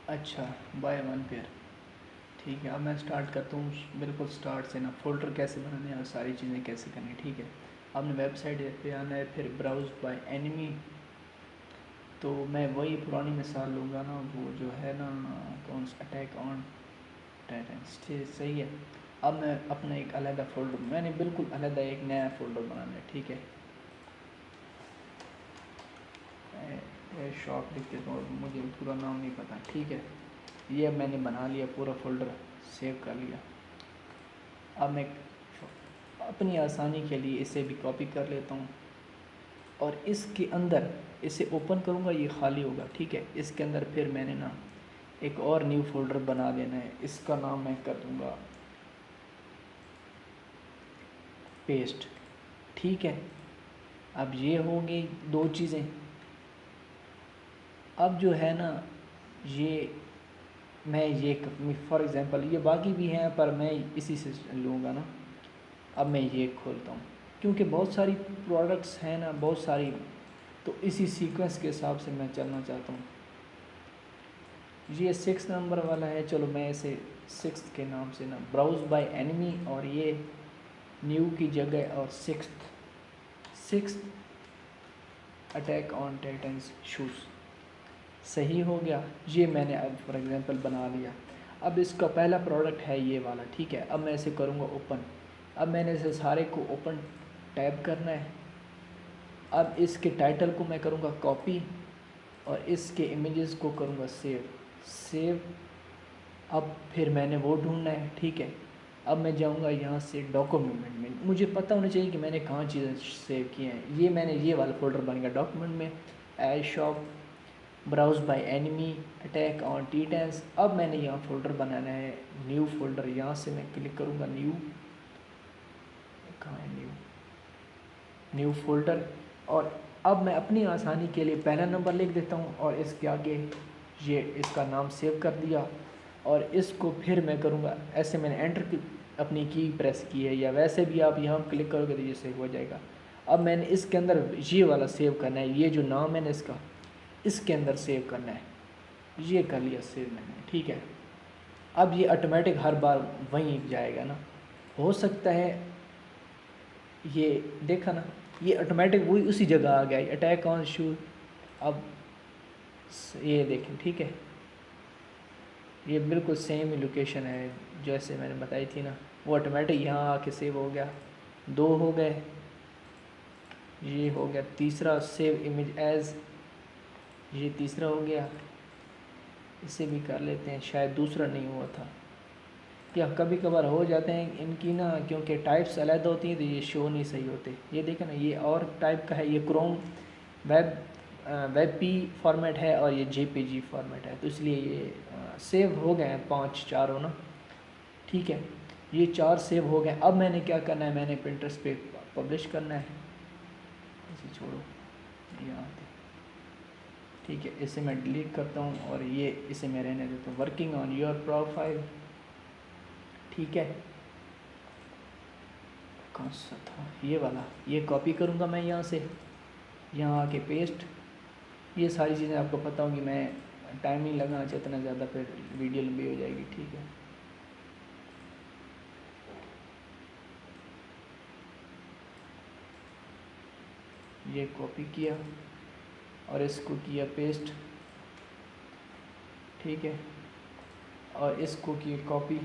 अच्छा, by one pair. ठीक है, अब मैं स्टार्ट करता हूँ बिल्कुल स्टार्ट से ना, फ़ोल्डर कैसे बनाने हैं और सारी चीज़ें कैसे करनी है। ठीक है, आपने वेबसाइट पे आना है, फिर ब्राउज़ बाय एनिमी। तो मैं वही पुरानी मिसाल लूँगा ना, वो जो है ना, कौन सा, अटैक ऑन टाइटन्स। ठीक, सही है। अब मैं अपना एक अलहदा फ़ोल्डर, मैंने बिल्कुल अलहदा एक नया फ़ोल्डर बनाना है। ठीक है, शॉप लिख देता हूँ, मुझे पूरा नाम नहीं पता। ठीक है, ये मैंने बना लिया, पूरा फ़ोल्डर सेव कर लिया। अब मैं अपनी आसानी के लिए इसे भी कॉपी कर लेता हूँ और इसके अंदर इसे ओपन करूँगा, ये खाली होगा। ठीक है, इसके अंदर फिर मैंने ना एक और न्यू फ़ोल्डर बना देना है, इसका नाम मैं कर दूँगा पेस्ट। ठीक है, अब ये हो गई दो चीज़ें। अब जो है ना, ये मैं ये फॉर एग्ज़ाम्पल ये बाकी भी हैं, पर मैं इसी से लूँगा ना। अब मैं ये खोलता हूँ, क्योंकि बहुत सारी प्रोडक्ट्स हैं ना, बहुत सारी, तो इसी सीक्वेंस के हिसाब से मैं चलना चाहता हूँ। ये 6 नंबर वाला है, चलो मैं इसे 6 के नाम से ना, ब्राउज़ बाय एनिमी, और ये न्यू की जगह और 6 अटैक ऑन टाइटन्स शूज़। सही हो गया, ये मैंने अब फॉर एग्ज़ाम्पल बना लिया। अब इसका पहला प्रोडक्ट है ये वाला। ठीक है, अब मैं इसे करूँगा ओपन। अब मैंने इसे सारे को ओपन टैब करना है। अब इसके टाइटल को मैं करूँगा कॉपी और इसके इमेजेस को करूँगा सेव। अब फिर मैंने वो ढूंढना है। ठीक है, अब मैं जाऊँगा यहाँ से डॉक्यूमेंट में, मुझे पता होना चाहिए कि मैंने कहाँ चीज़ें सेव की हैं। ये मैंने ये वाला फ़ोल्डर बन गया डॉक्यूमेंट में, age shop, browse by enemy, attack on titans. अब मैंने यहाँ फ़ोल्डर बनाना है, न्यू फ़ोल्डर। यहाँ से मैं क्लिक करूँगा न्यू, कहाँ है न्यू फ़ोल्डर। और अब मैं अपनी आसानी के लिए पहला नंबर लिख देता हूँ और इसके आगे ये इसका नाम सेव कर दिया। और इसको फिर मैं करूँगा ऐसे, मैंने एंटर की अपनी की प्रेस की है, या वैसे भी आप यहाँ क्लिक करोगे तो ये सेव हो जाएगा। अब मैंने इसके अंदर ये वाला सेव करना है, ये जो नाम है ना इसका, इसके अंदर सेव करना है। ये कर लिया सेव मैंने। ठीक है, अब ये ऑटोमेटिक हर बार वहीं जाएगा ना। हो सकता है ये, देखा ना, ये ऑटोमेटिक वही उसी जगह आ गया, अटैक ऑन शू। अब ये देखें, ठीक है, ये बिल्कुल सेम ही लोकेशन है जैसे मैंने बताई थी ना, वो ऑटोमेटिक यहाँ आके सेव हो गया। दो हो गए, ये हो गया तीसरा, सेव इमेज एज, ये तीसरा हो गया। इसे भी कर लेते हैं, शायद दूसरा नहीं हुआ था, या कभी कभार हो जाते हैं इनकी ना, क्योंकि टाइप्स अलग होती हैं तो ये शो नहीं सही होते। ये देखें ना, ये और टाइप का है, ये Chrome web web P format है और ये जेपीजी फॉर्मेट है, तो इसलिए ये सेव हो गए हैं 5 चारों ना। ठीक है, ये 4 सेव हो गए। अब मैंने क्या करना है, मैंने पिंटरेस्ट पे पब्लिश करना है। इसे छोड़ो, यहाँ पे। ठीक है, इसे मैं डिलीट करता हूँ और ये इसे मैं रहने देता हूँ, वर्किंग ऑन योर प्रोफाइल। ठीक है, कौन सा था ये वाला, ये कॉपी करूँगा मैं यहाँ से, यहाँ आके पेस्ट। ये सारी चीज़ें आपको पता होंगी, मैं टाइम नहीं लगाना चाहता ना ज़्यादा, फिर वीडियो लंबी हो जाएगी। ठीक है, ये कॉपी किया और इसको किया पेस्ट। ठीक है, और इसको किया कॉपी,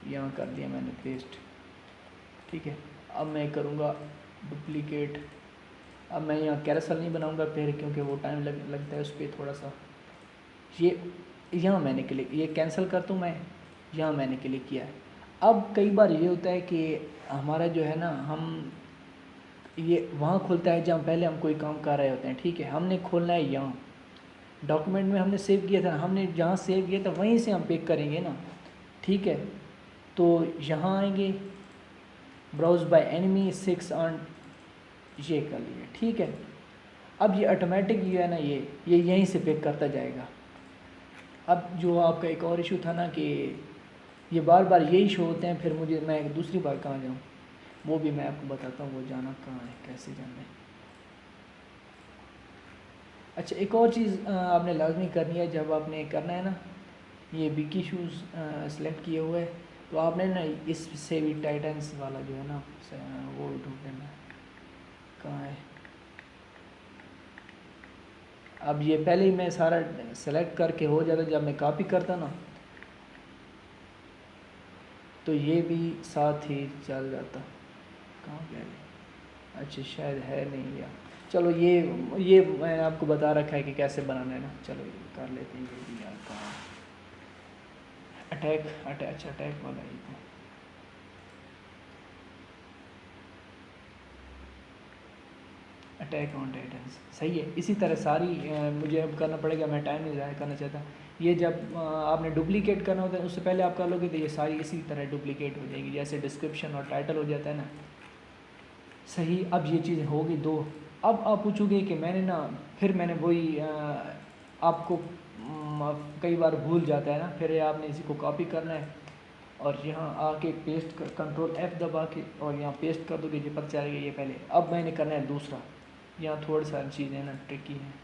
यहाँ कर दिया मैंने पेस्ट। ठीक है, अब मैं करूँगा डुप्लीकेट। अब मैं यहाँ कैरोसेल नहीं बनाऊँगा फिर, क्योंकि वो टाइम लगता है उस पर थोड़ा सा। ये यहाँ मैंने क्लिक, ये कैंसिल कर दूँ मैं, यहाँ मैंने क्लिक किया है। अब कई बार ये होता है कि हमारा जो है ना, हम ये वहाँ खुलता है जहाँ पहले हम कोई काम कर रहे होते हैं। ठीक है, हमने खोलना है यहाँ डॉक्यूमेंट में, हमने सेव किया था, हमने जहाँ सेव किया था वहीं से हम पिक करेंगे ना। ठीक है, तो यहाँ आएंगे, ब्राउज बाय एनिमी 6 ऑन, ये कर लिए। ठीक है, अब ये ऑटोमेटिक जो है ना, ये यहीं से पिक करता जाएगा। अब जो आपका एक और इशू था ना कि ये बार बार यही शो होते हैं, फिर मैं दूसरी बार कहाँ जाऊँ, वो भी मैं आपको बताता हूँ, वो जाना कहाँ है, कैसे जाना है। अच्छा, एक और चीज़ आपने लाजमी करनी है जब आपने करना है ना, ये विकी शूज़ सेलेक्ट किए हुए, तो आपने ना इससे भी टाइटन्स वाला जो है ना वो ढूंढ लेना है, कहाँ है। अब ये पहले ही मैं सारा सेलेक्ट करके हो जाता, जब मैं कॉपी करता ना तो ये भी साथ ही चल जाता। कहाँ गया ये? अच्छा, शायद है नहीं यार। चलो ये मैंने आपको बता रखा है कि कैसे बनाना है ना, चलो ये कर लेते हैं ये भी यार। कहाँ अटैक अच्छा अटैक वाला ही तो, अटैक ऑन टाइटन्स सही है। इसी तरह सारी मुझे अब करना पड़ेगा, मैं टाइम नहीं ज़ाया करना चाहता। ये जब आपने डुप्लीकेट करना होता है उससे पहले आप कर लोगे तो ये सारी इसी तरह डुप्लीकेट हो जाएगी, जैसे डिस्क्रिप्शन और टाइटल हो जाता है ना। सही, अब ये चीज़ें होगी दो। अब आप पूछोगे कि मैंने ना, फिर मैंने वही आपको कई बार भूल जाता है ना, फिर आपने इसी को कॉपी करना है और यहाँ आके पेस्ट कर, कंट्रोल F दबा के और यहाँ पेस्ट कर दोगे, ये पता चलेगा ये पहले। अब मैंने करना है दूसरा, यहाँ थोड़ी सारी चीज़ें ना ट्रिकी हैं,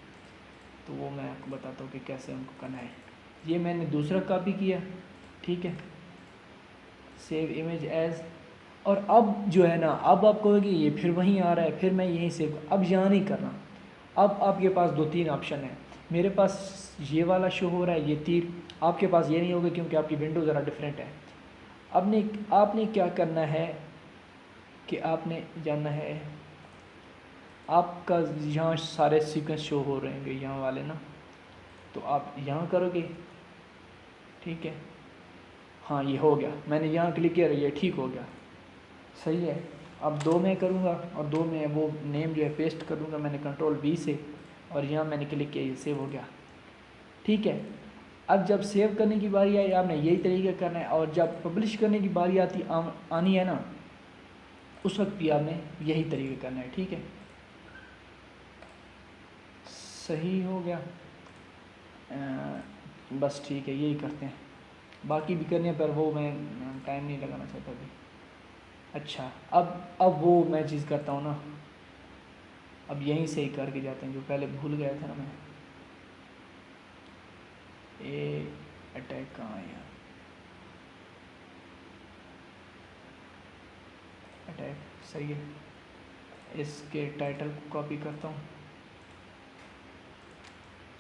तो वो मैं आपको बताता हूँ कि कैसे उनको करना है। ये मैंने दूसरा कॉपी किया, ठीक है, सेव इमेज एज। और अब जो है ना, अब आप कहोगे ये फिर वहीं आ रहा है, फिर मैं यहीं सेव, अब यहाँ नहीं करना। अब आपके पास दो तीन ऑप्शन है, मेरे पास ये वाला शो हो रहा है, ये तीर, आपके पास ये नहीं होगा क्योंकि आपकी विंडो ज़रा डिफरेंट है। आपने क्या करना है कि आपने जाना है, आपका यहाँ सारे सीक्वेंस शो हो रहे हैं यहाँ वाले ना, तो आप यहाँ करोगे, ठीक है। हाँ ये हो गया, मैंने यहाँ क्लिक किया, ये ठीक हो गया, सही है। अब दो में करूँगा और दो में वो नेम जो है पेस्ट कर दूँगा मैंने कंट्रोल V से, और यहाँ मैंने क्लिक किया, ये सेव हो गया, ठीक है। अब जब सेव करने की बारी आई आपने यही तरीका करना है, और जब पब्लिश करने की बारी आनी है ना, उस वक्त भी आपने यही तरीका करना है, ठीक है। सही हो गया, बस ठीक है, यही करते हैं, बाकी भी करने पर वो मैं टाइम नहीं लगाना चाहता अभी। अच्छा, अब वो मैं चीज़ करता हूँ ना, अब यहीं से ही करके जाते हैं जो पहले भूल गया था ना मैं। ए अटैक कहाँ है यार, अटैक सही है। इसके टाइटल को कॉपी करता हूँ,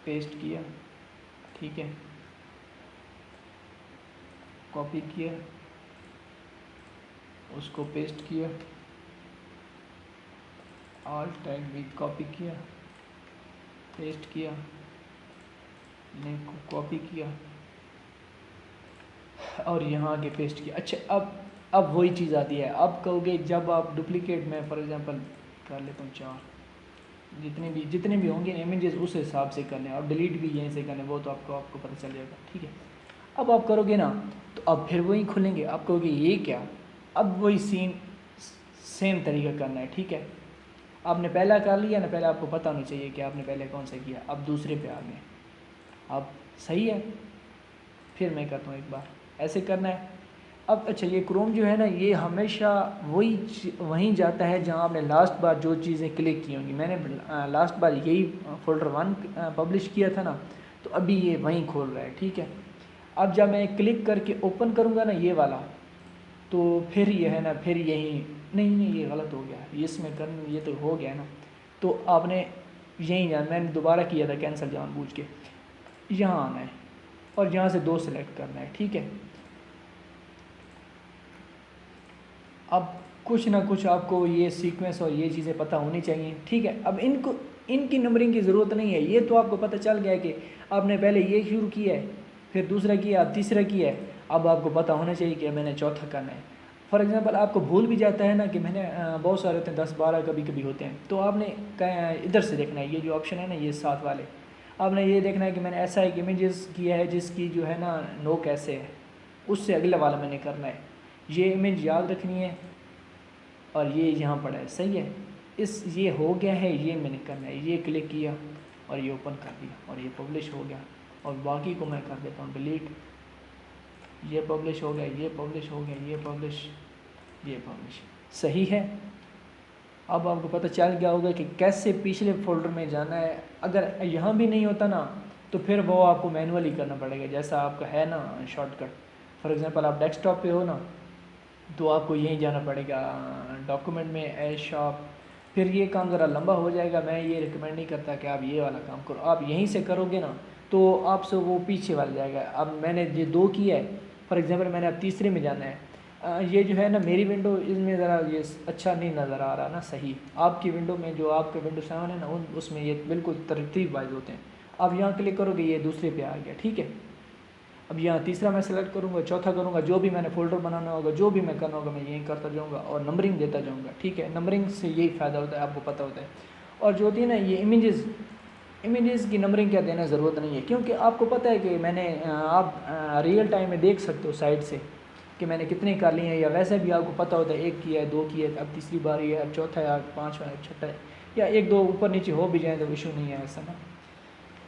पेस्ट किया, ठीक है, कॉपी किया, उसको पेस्ट किया, ऑल्ट टैग भी कॉपी किया, पेस्ट किया, लिंक को कॉपी किया और यहाँ आगे पेस्ट किया। अच्छा, अब वही चीज़ आती है, अब कहोगे जब आप डुप्लीकेट में फॉर एग्जांपल कर लेता हूँ 4, जितने भी होंगे इमेजेस उस हिसाब से करने, और डिलीट भी यहीं से करने, वो तो आपको पता चल जाएगा, ठीक है। अब आप करोगे ना तो अब फिर वही खुलेंगे, आप कहोगे ये क्या, अब वही सीन सेम तरीका करना है, ठीक है। आपने पहला कर लिया ना, पहले आपको पता होना चाहिए कि आपने पहले कौन सा किया, अब दूसरे पे आ गए, अब सही है। फिर मैं करता हूँ एक बार, ऐसे करना है। अब अच्छा, ये क्रोम जो है ना, ये हमेशा वहीं जाता है जहाँ आपने लास्ट बार जो चीज़ें क्लिक की होंगी। मैंने लास्ट बार यही फ़ोल्डर 1 पब्लिश किया था ना, तो अभी ये वहीं खोल रहा है, ठीक है। अब जब मैं क्लिक करके ओपन करूँगा ना ये वाला, तो फिर ये है ना, फिर यही नहीं ये गलत हो गया, ये इसमें कर, ये तो हो गया ना, तो आपने यहीं जाना, मैंने दोबारा किया था कैंसिल जानबूझ के, यहाँ आना है और यहाँ से 2 सेलेक्ट करना है, ठीक है। अब कुछ ना कुछ आपको ये सीक्वेंस और ये चीज़ें पता होनी चाहिए, ठीक है। अब इनकी नंबरिंग की ज़रूरत नहीं है, ये तो आपको पता चल गया है कि आपने पहले ये शुरू किया है, फिर दूसरा किया, तीसरा किया है, अब आपको पता होना चाहिए कि मैंने चौथा करना है। फॉर एग्ज़ाम्पल आपको भूल भी जाता है ना कि मैंने बहुत सारे होते हैं, 10-12 कभी कभी होते हैं, तो आपने इधर से देखना है, ये जो ऑप्शन है ना ये 7 वाले, आपने ये देखना है कि मैंने ऐसा एक इमेजेस किया है जिसकी जो है ना नोक ऐसे है, उससे अगला वाला मैंने करना है, ये इमेज याद रखनी है और ये यहाँ पड़ा है, सही है। ये हो गया है, ये मैंने करना है, ये क्लिक किया और ये ओपन कर दिया और ये पब्लिश हो गया, और बाकी को मैं कर देता हूँ डिलीट, ये पब्लिश हो गया, ये पब्लिश हो गया, ये पब्लिश, ये पब्लिश, सही है। अब आपको पता चल गया होगा कि कैसे पिछले फ़ोल्डर में जाना है। अगर यहाँ भी नहीं होता ना तो फिर वो आपको मैनुअली करना पड़ेगा, जैसा आपका है ना शॉर्टकट। फॉर एग्ज़ाम्पल आप डेस्कटॉप पे हो ना, तो आपको यहीं जाना पड़ेगा डॉक्यूमेंट में एज शॉप। फिर ये काम ज़रा लंबा हो जाएगा, मैं ये रिकमेंड नहीं करता कि आप ये वाला काम करो। आप यहीं से करोगे ना तो आपसे वो पीछे वाला जाएगा। अब मैंने ये 2 किया है, फॉर एग्ज़ाम्पल मैंने अब तीसरे में जाना है। ये जो है ना मेरी विंडो, इसमें ज़रा ये अच्छा नहीं नज़र आ रहा ना सही। आपकी विंडो में जो आपका विंडो 7 है ना उसमें ये बिल्कुल तरतीब वाइज होते हैं। अब यहाँ क्लिक करोगे ये दूसरे पे आ गया, ठीक है। अब यहाँ तीसरा मैं सेलेक्ट करूँगा, चौथा करूँगा, जो भी मैंने फ़ोल्डर बनाना होगा, जो भी मैं करना होगा मैं यहीं करता जाऊँगा और नंबरिंग देता जाऊँगा, ठीक है। नंबरिंग से यही फ़ायदा होता है, आपको पता होता है। और जो होती है ना ये इमेजेस की नंबरिंग क्या देना ज़रूरत नहीं है, क्योंकि आपको पता है कि मैंने आप रियल टाइम में देख सकते हो साइड से कि मैंने कितने कर लिए हैं, या वैसे भी आपको पता होता है 1 किया है, 2 किया है, अब तीसरी बार है, अब चौथा है, अब पाँचवा है, छठा है, या 1-2 ऊपर नीचे हो भी जाए तो इशू नहीं है ऐसा ना।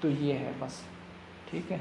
तो ये है बस, ठीक है।